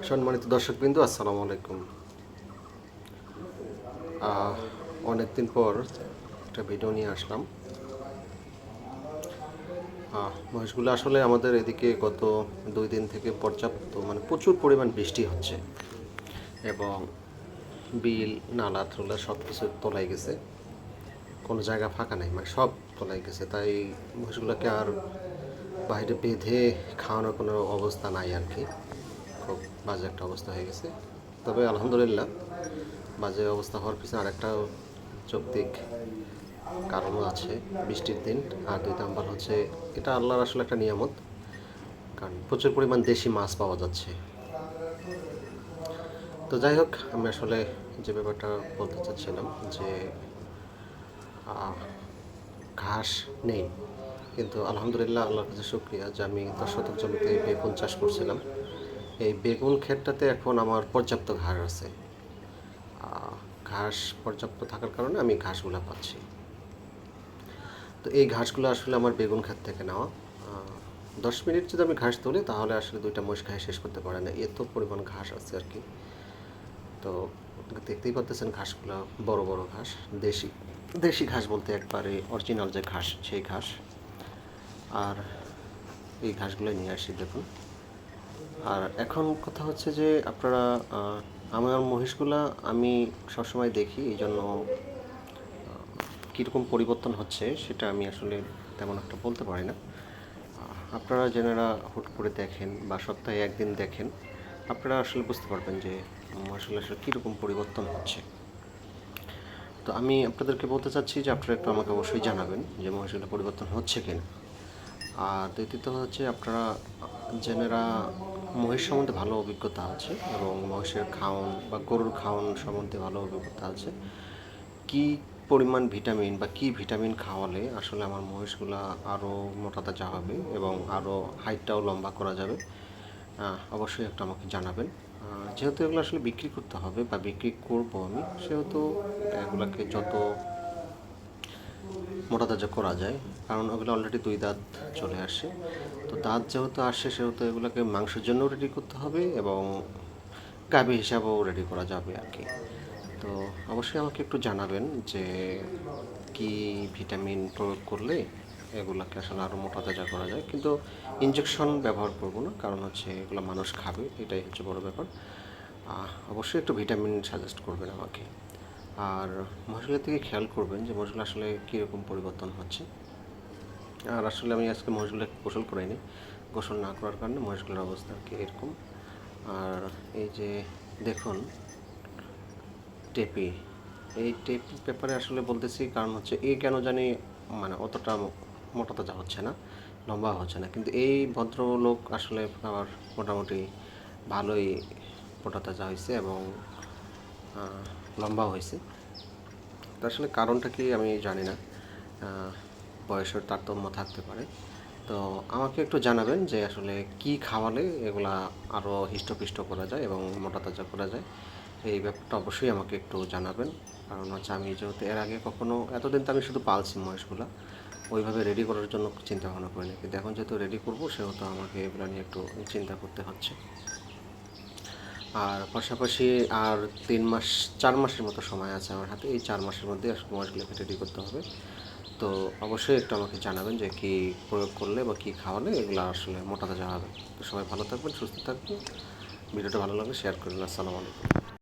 সম্মানিত দর্শকবৃন্দ, আসসালামু আলাইকুম। অনেকদিন পর একটা ভিডিও নিয়ে আসলাম। মহিষগুলো আসলে আমাদের এদিকে গত 2 দিন থেকে পর্যাপ্ত প্রচুর পরিমাণ বৃষ্টি হচ্ছে এবং বিল নালা ঠোলা সব কিছু তলায় গেছে, কোনো জায়গা ফাঁকা নেই, সব তলায় গেছে। তাই মহিষগুলোকে আর বাইরে বেঁধে খাওয়ানোর কোনো অবস্থা নাই আর কি। খুব বাজে একটা অবস্থা হয়ে গেছে। তবে আলহামদুলিল্লাহ, বাজে অবস্থা হওয়ার পিছনে আরেকটা যৌক্তিক কারণও আছে। বৃষ্টির দিন, আর 2 নাম্বার হচ্ছে এটা আল্লাহর আসলে একটা নিয়ামত, কারণ প্রচুর পরিমাণ দেশি মাছ পাওয়া যাচ্ছে। তো যাই হোক, আমি আসলে যে ব্যাপারটা বলতে চাচ্ছিলাম যে ঘাস নেই, কিন্তু আলহামদুলিল্লাহ আল্লাহর কাছে শুকরিয়া যে আমি 10 শতক জমিতে বেগুন চাষ করছিলাম। এই বেগুন ক্ষেতটাতে এখন আমার পর্যাপ্ত ঘাস আছে। ঘাস পর্যাপ্ত থাকার কারণে আমি ঘাসগুলো পাচ্ছি। তো এই ঘাসগুলো আসলে আমার বেগুন ক্ষেত থেকে নেওয়া। 10 মিনিট যদি আমি ঘাস তুলি তাহলে আসলে 2টা মহিষ খাই শেষ করতে পারে না, এত পরিমাণ ঘাস আছে আর কি। তো দেখতেই পাচ্ছেন ঘাসগুলো বড় বড় ঘাস, দেশি দেশি ঘাস বলতে একবারে অরিজিনাল যে ঘাস সেই ঘাস। আর এই ঘাসগুলো নিয়ে আসি দেখুন। আর এখন কথা হচ্ছে যে আপনারা আমার মহিষগুলা আমি সবসময় দেখি, এই জন্য কীরকম পরিবর্তন হচ্ছে সেটা আমি আসলে তেমন একটা বলতে পারি না। আপনারা যেনারা হুট করে দেখেন বা সপ্তাহে একদিন দেখেন, আপনারা আসলে বুঝতে পারবেন যে আসলে কীরকম পরিবর্তন হচ্ছে। তো আমি আপনাদেরকে বলতে চাচ্ছি যে আপনারা একটু আমাকে অবশ্যই জানাবেন যে মহিষগুলো পরিবর্তন হচ্ছে কিনা। আর দ্বিতীয়ত হচ্ছে আপনারা যেনারা মহিষ সম্বন্ধে ভালো অভিজ্ঞতা আছে এবং মহিষের খাওন বা গরুর খাওন সম্বন্ধে ভালো অভিজ্ঞতা আছে, কী পরিমাণ ভিটামিন বা কী ভিটামিন খাওয়ালে আসলে আমার মহিষগুলা আরও মোটা তাজা হবে এবং আরও হাইটটাও লম্বা করা যাবে, অবশ্যই একটু আমাকে জানাবেন। যেহেতু এগুলো আসলে বিক্রি করতে হবে বা বিক্রি করব আমি, সেহেতু এগুলোকে যত মোটা তাজা করা যায়, কারণ ওগুলো অলরেডি 2 দাঁত চলে আসে। তো দাঁত যেহেতু আসে সেহেতু এগুলোকে মাংসের জন্যও রেডি করতে হবে এবং গাভী হিসাবেও রেডি করা যাবে আর কি। তো অবশ্যই আমাকে একটু জানাবেন যে কি ভিটামিন প্রয়োগ করলে এগুলোকে আসলে আরও মোটা তাজা করা যায়, কিন্তু ইনজেকশন ব্যবহার করব না, কারণ হচ্ছে এগুলো মানুষ খাবে, এটাই হচ্ছে বড় ব্যাপার। অবশ্যই একটু ভিটামিন সাজেস্ট করবেন আমাকে। আর মহিষগুলোর থেকে খেয়াল করবেন যে মহিষগুলো আসলে কীরকম পরিবর্তন হচ্ছে। আর আসলে আমি আজকে মহিষগুলোকে গোসল করাইনি, গোসল না করার কারণে মহিষগুলোর অবস্থা আর কি এরকম। আর এই যে দেখুন টেপি, এই টেপ ব্যাপারে আসলে বলতেছি কারণ হচ্ছে এই কেন জানি অতটা মোটা তাজা হচ্ছে না, লম্বা হচ্ছে না, কিন্তু এই ভদ্রলোক আসলে আবার মোটামুটি ভালোই মোটা তাজা হয়েছে এবং লম্বা হয়েছে। তো আসলে কারণটা কি আমি জানি না, বয়সের তারতম্য থাকতে পারে। তো আমাকে একটু জানাবেন যে আসলে কি খাওয়ালে এগুলা আরও হৃষ্টপুষ্ট করা যায় এবং মোটা তাজা করা যায়, এই ব্যাপারটা অবশ্যই আমাকে একটু জানাবেন। কারণ হচ্ছে আমি যেহেতু এর আগে কখনো, এতদিন তো আমি শুধু পালছি মহিষগুলো, ওইভাবে রেডি করার জন্য চিন্তা ভাবনা করিনি, কিন্তু এখন যেহেতু রেডি করবো সেহেতু আমাকে এগুলো নিয়ে একটু চিন্তা করতে হচ্ছে। আর পাশাপাশি আর 3 মাস 4 মাসের মতো সময় আছে আমার হাতে, এই 4 মাসের মধ্যে আসলে মহিষগুলোকে রেডি করতে হবে। তো অবশ্যই একটু আমাকে জানাবেন যে কী প্রয়োগ করলে বা কী খাওয়ালে এগুলো আসলে মোটা তাজা হবে। তো সবাই ভালো থাকবেন, সুস্থ থাকবেন। ভিডিওটা ভালো লাগলে শেয়ার করবেন। আসসালামু আলাইকুম।